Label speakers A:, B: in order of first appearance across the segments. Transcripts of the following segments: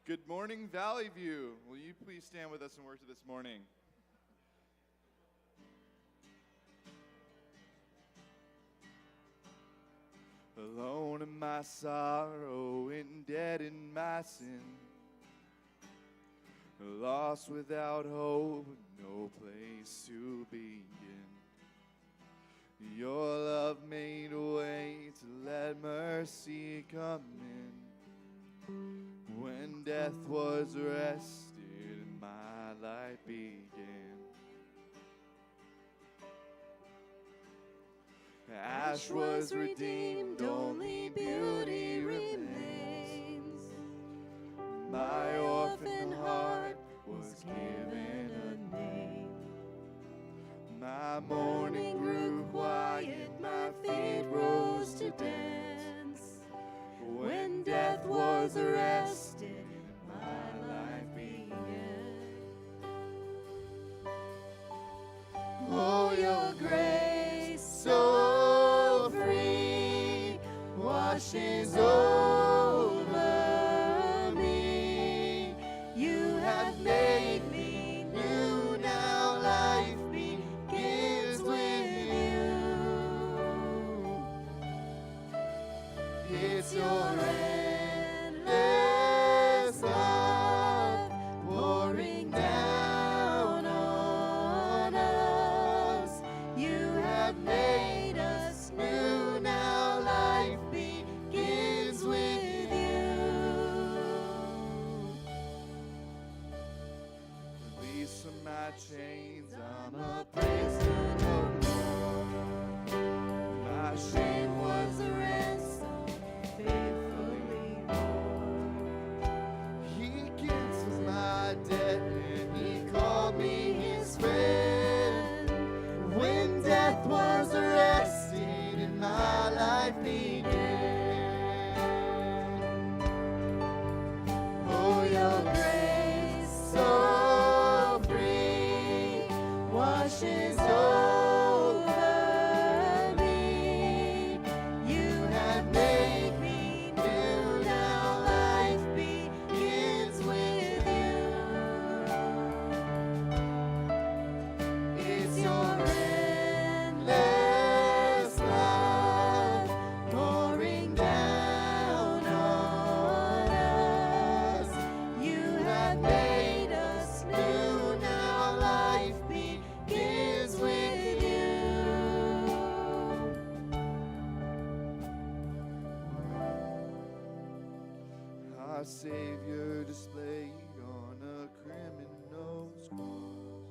A: Good morning, Valley View. Will you please stand with us in worship this morning? Alone in my sorrow and dead in my sin, lost without hope, no place to begin. Your love made a way to let mercy come in. When death was arrested and my life began, ash was redeemed, only beauty remains. My orphan heart was given a name. My mourning grew quiet, my feet rose to dance. When death was arrested, my life began. Oh, your grace so free washes over me. You have made me new, now life begins with you. It's your endless love pouring down on us. You have made us new, now life begins with you. Release from my chains, I'm a prisoner no more. my Savior displayed on a criminal's cross.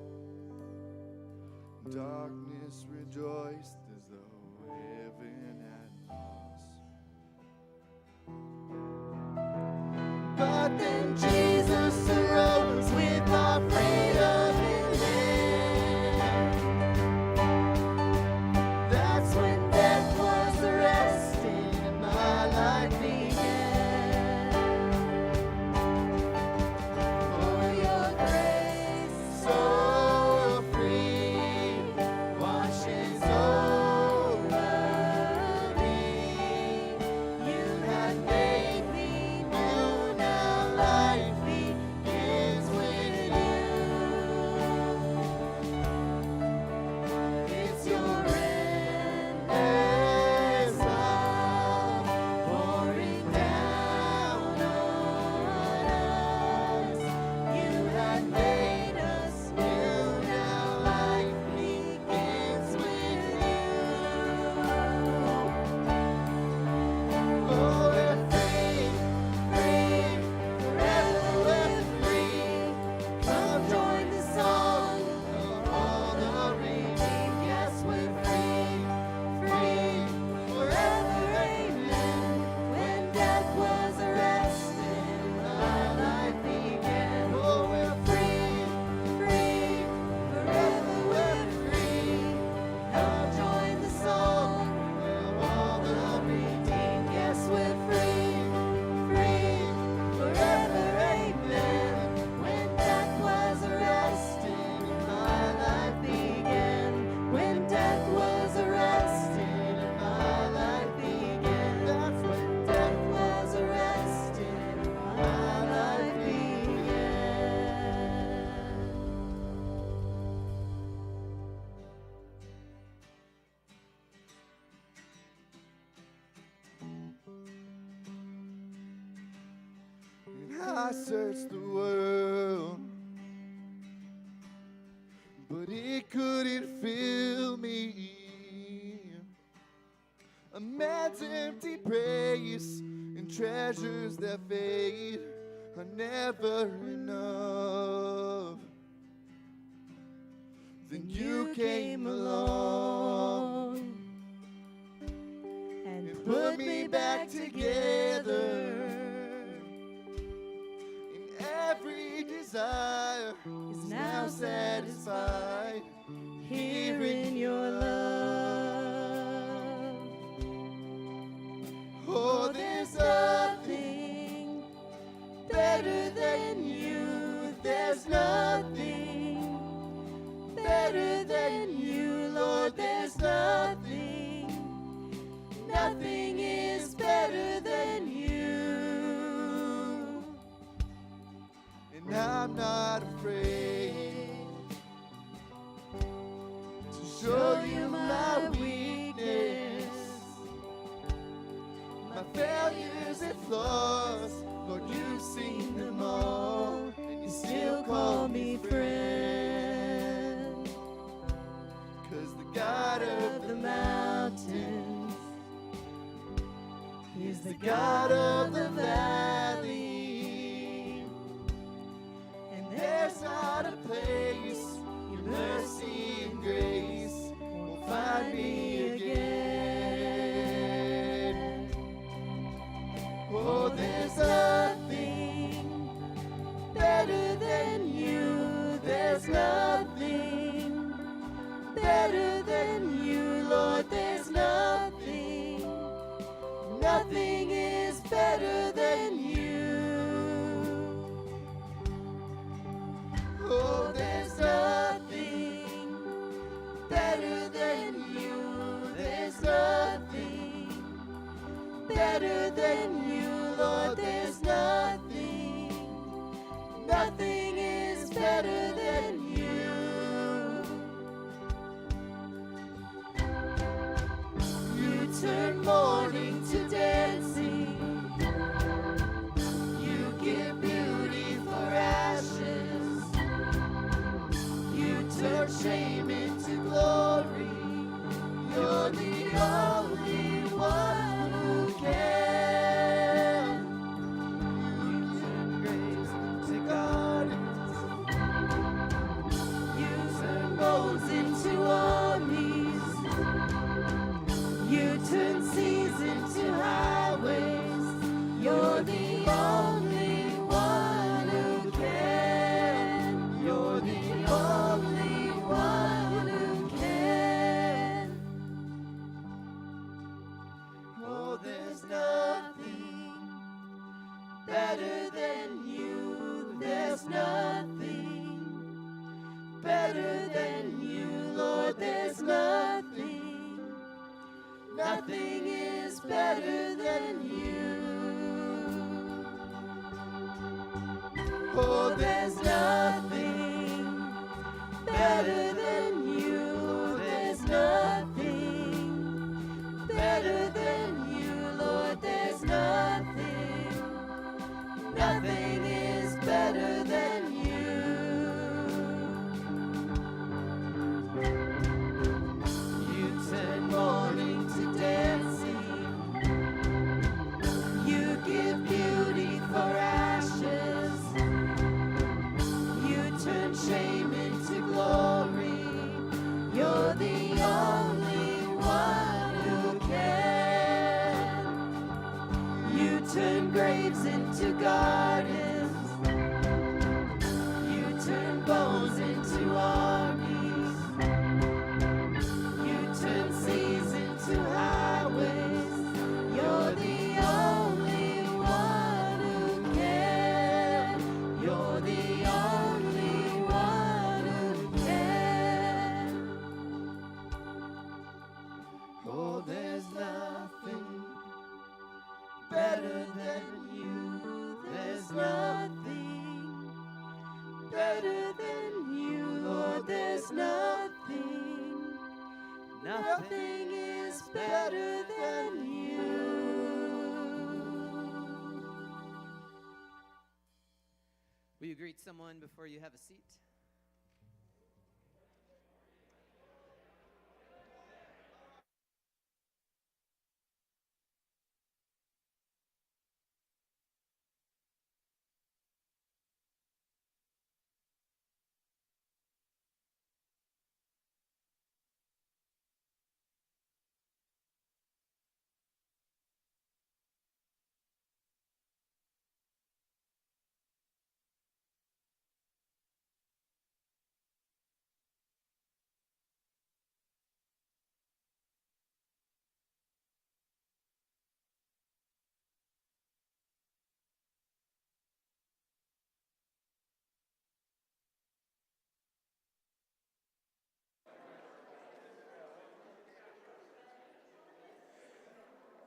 A: Darkness rejoiced as though heaven had lost. But then Jesus arose with our freedom in hand. That's when death was arrested and my life began. For your grace so free washes over me. You have made me new, now life begins with you. It's your endless love pouring down on us. You have made us new, now life begins with you. Oh, we're free, free, forever we're free. Come join the song of all the redeemed. Yes, we're free, free, forever, amen. When death was arrested, my life began. Oh, we're free, free, forever we're free. Come join the song of all the redeemed. Yes, we're free, free, forever, amen. When death was arrested, my life began. When death was arrested, my life began. That's when death was arrested, my life began. And I searched the world, but it couldn't fill me. A man's empty praise and treasures that fade are never enough. Then you came along and put me back together. And every desire is now satisfied here in your love. Oh, there's nothing better than you. There's nothing better than you, Lord. There's nothing, nothing is better than you. And I'm not afraid to show you my weakness, my failures and flaws. Lord, you've seen them all, and you still call me friend. 'Cause the God of the mountains is the God of the valley. And there's not a place your mercy and grace won't find me again. Oh, there's nothing better than you. There's nothing better than you, Lord. There's nothing, nothing is better than you. Oh, there's nothing better than you. There's nothing better than you, Lord. There's nothing, nothing is better than you. You turn mourning to dancing. You give beauty for ashes. You turn shame into glory. You're the only one who can. You turn seas into highways. You're the only one who can. You're the only one who can. Oh, there's nothing better than you. There's nothing better than you, Lord. There's nothing. Nothing is better than you. Oh, there's nothing better than you. There's nothing better than you, Lord. There's nothing. Nothing is better than you. You turn mourning to dancing. You give beauty for ashes. You turn shame into glory. You're the only one who can. You turn graves into gardens. You turn bones into armies. You turn seas into highways. You're the only one who can. You're the only one who can. Oh, there's nothing better than you. There's nothing better than you, Lord. There's nothing. Nothing is better than you.
B: Will you greet someone before you have a seat?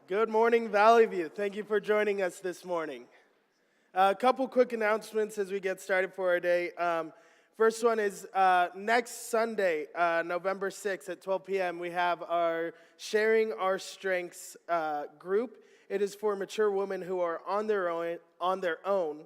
C: Good morning, Valley View. Thank you for joining us this morning. A couple quick announcements as we get started for our day. First one is next Sunday, November 6th at 12 p.m., we have our Sharing Our Strengths group. It is for mature women who are on their own,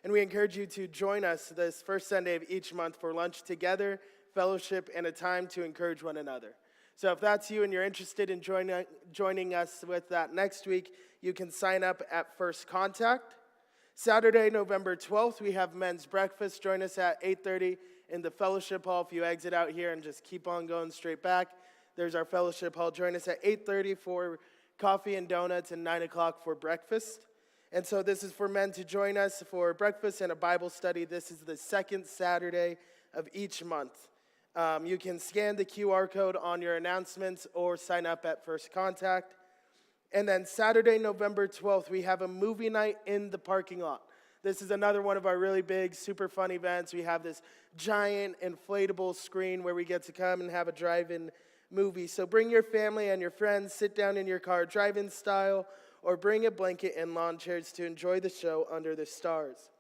C: and we encourage you to join us this first Sunday of each month for lunch together, fellowship, and a time to encourage one another. So if that's you and you're interested in joining us with that next week, you can sign up at First Contact. Saturday, November 12th, we have men's breakfast. Join us at 8:30 in the fellowship hall. If you exit out here and just keep on going straight back, there's our fellowship hall. Join us at 8:30 for coffee and donuts and 9 o'clock for breakfast. And so this is for men to join us for breakfast and a Bible study. This is the second Saturday of each month. You can scan the QR code on your announcements or sign up at First Contact. And then Saturday, November 12th, we have a movie night in the parking lot. This is another one of our really big, super fun events. We have this giant inflatable screen where we get to come and have a drive-in movie. So bring your family and your friends, sit down in your car, drive-in style, or bring a blanket and lawn chairs to enjoy the show under the stars.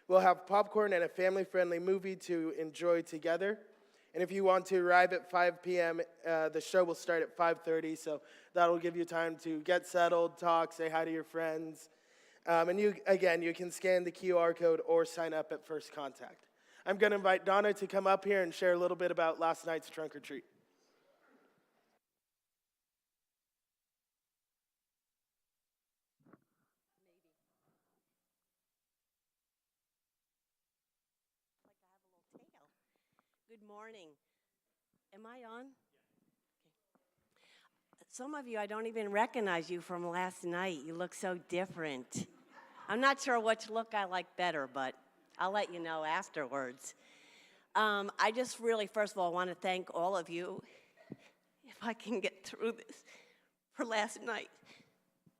C: We'll have popcorn and a family-friendly movie to enjoy together. And if you want to arrive at 5 p.m., the show will start at 5:30, so that'll give you time to get settled, talk, say hi to your friends. And you can scan the QR code or sign up at First Contact. I'm going to invite Donna to come up here and share a little bit about last night's trunk or treat.
D: Good morning. Am I on? Okay. Some of you, I don't even recognize you from last night. You look so different. I'm not sure which look I like better, but I'll let you know afterwards. I just really, first of all, want to thank all of you, if I can get through this, for last night.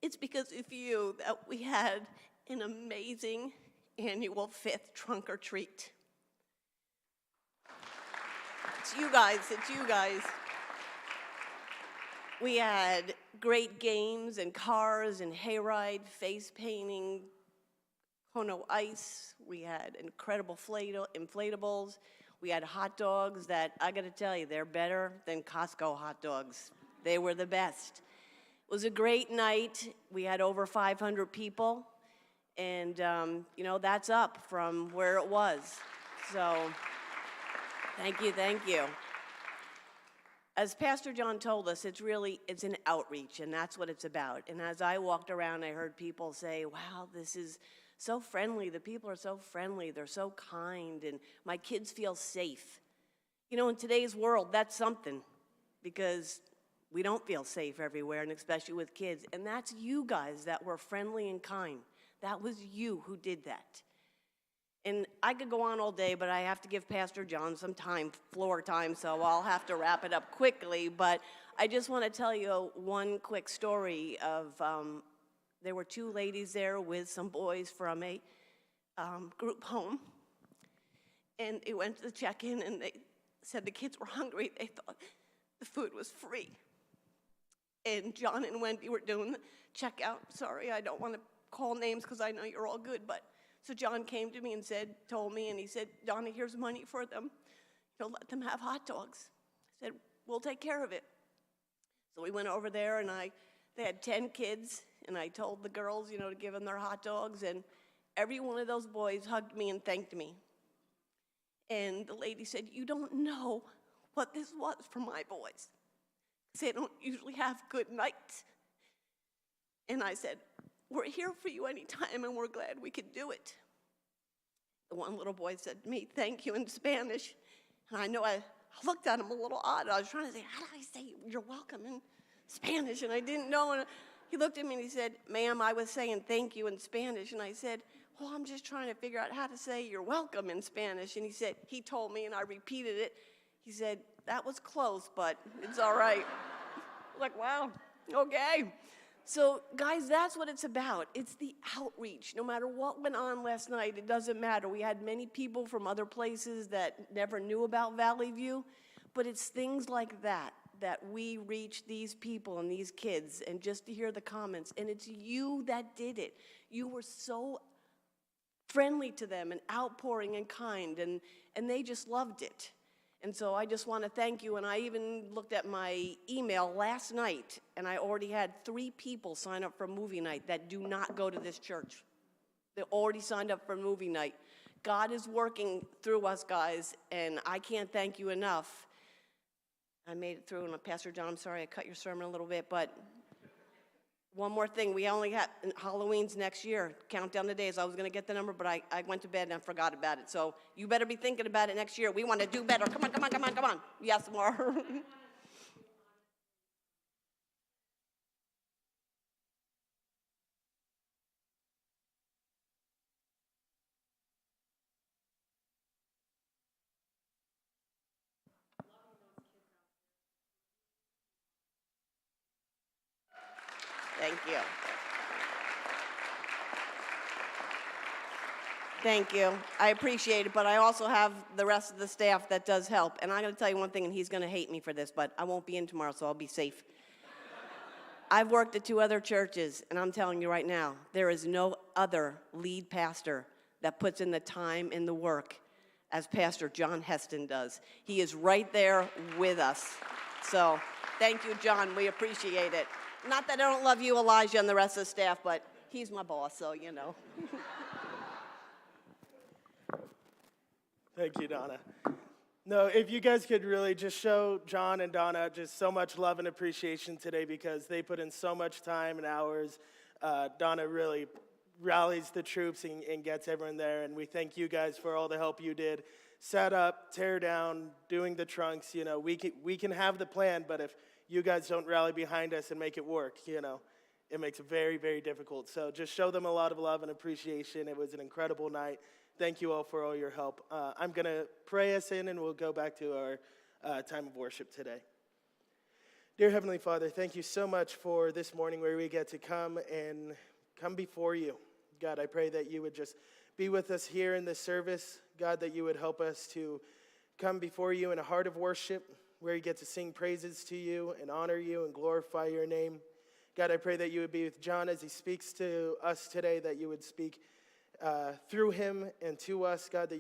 D: It's because of you that we had an amazing annual 5th trunk or treat. It's you guys, it's you guys. We had great games and cars and hayride, face painting, Kono ice. We had incredible inflatables. We had hot dogs that, I gotta tell you, they're better than Costco hot dogs. They were the best. It was a great night. We had over 500 people. And, you know, that's up from where it was. So, thank you, thank you. As Pastor John told us, it's an outreach, and that's what it's about. And as I walked around, I heard people say, wow, this is so friendly. The people are so friendly. They're so kind, and my kids feel safe. You know, in today's world, that's something, because we don't feel safe everywhere, and especially with kids. And that's you guys that were friendly and kind. That was you who did that. And I could go on all day, but I have to give Pastor John some time, floor time, so I'll have to wrap it up quickly. But I just want to tell you one quick story of, there were 2 ladies there with some boys from a group home. And they went to the check-in, and they said the kids were hungry. They thought the food was free. And John and Wendy were doing the checkout. Sorry, I don't want to call names because I know you're all good, but so John came to me and told me, and he said, Donna, here's money for them. You'll let them have hot dogs. I said, we'll take care of it. So we went over there, and they had 10 kids, and I told the girls, you know, to give them their hot dogs, and every one of those boys hugged me and thanked me. And the lady said, you don't know what this was for my boys. They don't usually have good nights. And I said, we're here for you anytime, and we're glad we could do it. The one little boy said to me, thank you in Spanish. And I know I looked at him a little odd. I was trying to say, how do I say you're welcome in Spanish? And I didn't know. And he looked at me and he said, ma'am, I was saying thank you in Spanish. And I said, well, I'm just trying to figure out how to say you're welcome in Spanish. And he told me, and I repeated it. He said, that was close, but it's all right. I was like, wow, okay. So, guys, that's what it's about. It's the outreach. No matter what went on last night, it doesn't matter. We had many people from other places that never knew about Valley View, but it's things like that we reach these people and these kids, and just to hear the comments. And it's you that did it. You were so friendly to them and outpouring and kind, and they just loved it. And so I just want to thank you, and I even looked at my email last night, and I already had 3 people sign up for movie night that do not go to this church. They already signed up for movie night. God is working through us, guys, and I can't thank you enough. I made it through, and Pastor John, I'm sorry I cut your sermon a little bit, but one more thing. We only have Halloween's next year. Count down the days. I was going to get the number, but I went to bed and I forgot about it. So you better be thinking about it next year. We want to do better. Come on, come on, come on, come on. Yes, more. Thank you. Thank you. I appreciate it, but I also have the rest of the staff that does help. And I'm going to tell you one thing, and he's going to hate me for this, but I won't be in tomorrow, so I'll be safe. I've worked at 2 other churches, and I'm telling you right now, there is no other lead pastor that puts in the time and the work as Pastor John Heston does. He is right there with us. So thank you, John. We appreciate it. Not that I don't love you, Elijah, and the rest of the staff, but he's my boss, so you know.
C: Thank you, Donna. No, if you guys could really just show John and Donna just so much love and appreciation today, because they put in so much time and hours. Donna really rallies the troops and gets everyone there, and we thank you guys for all the help you did. Set up, tear down, doing the trunks. You know, we can have the plan, but if you guys don't rally behind us and make it work, it makes it very, very difficult. So just show them a lot of love and appreciation. It was an incredible night. Thank you all for all your help. I'm going to pray us in, and we'll go back to our time of worship today. Dear Heavenly Father, thank you so much for this morning where we get to come before you. God, I pray that you would just be with us here in this service. God, that you would help us to come before you in a heart of worship where you get to sing praises to you and honor you and glorify your name. God, I pray that you would be with John as he speaks to us today, that you would speak through him and to us, God, that